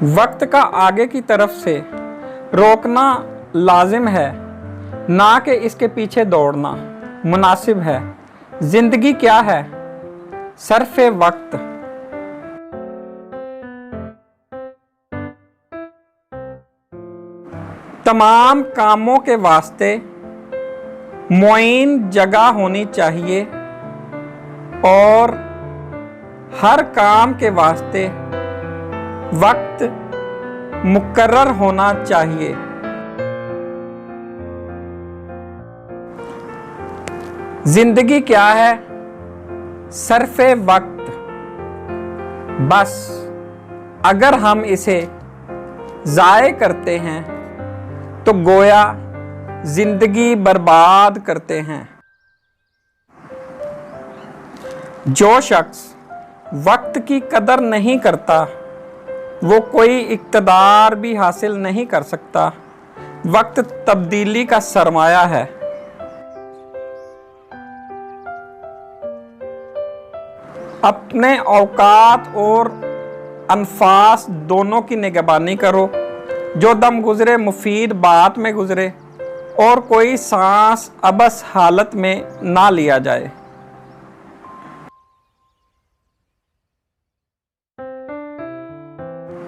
वक्त का आगे की तरफ से रोकना लाजिम है, ना कि इसके पीछे दौड़ना मुनासिब है। जिंदगी क्या है? सरफे वक्त। तमाम कामों के वास्ते मुअय्यन जगह होनी चाहिए और हर काम के वास्ते वक्त मुकर्रर होना चाहिए। जिंदगी क्या है? सरफे वक्त। बस अगर हम इसे ज़ाय करते हैं तो गोया जिंदगी बर्बाद करते हैं। जो शख्स वक्त की कदर नहीं करता वो कोई इक़्तिदार भी हासिल नहीं कर सकता। वक्त तब्दीली का सरमाया है। अपने औकात और अनफास दोनों की निगरानी करो। जो दम गुजरे मुफीद बात में गुजरे और कोई सांस अबस हालत में ना लिया जाए।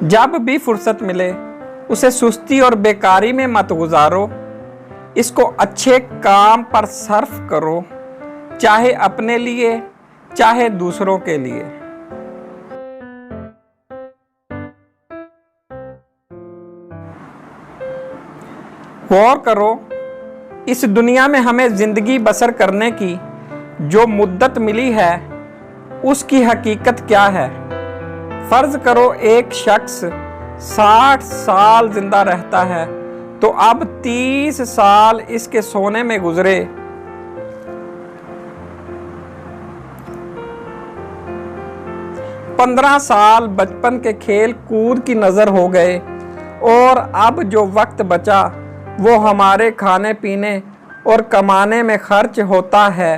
जब भी फुर्सत मिले उसे सुस्ती और बेकारी में मत गुजारो। इसको अच्छे काम पर सर्फ करो, चाहे अपने लिए चाहे दूसरों के लिए। गौर करो, इस दुनिया में हमें जिंदगी बसर करने की जो मुद्दत मिली है उसकी हकीकत क्या है। फर्ज करो एक शख्स 60 साल जिंदा रहता है तो अब 30 साल इसके सोने में गुजरे। पंद्रह साल बचपन के खेल कूद की नजर हो गए और अब जो वक्त बचा वो हमारे खाने पीने और कमाने में खर्च होता है।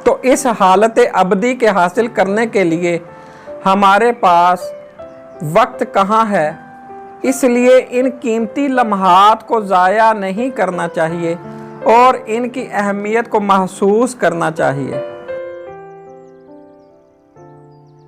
तो इस हालत अबदी के हासिल करने के लिए हमारे पास वक्त कहाँ है। इसलिए इन कीमती लम्हात को ज़ाया नहीं करना चाहिए और इनकी अहमियत को महसूस करना चाहिए।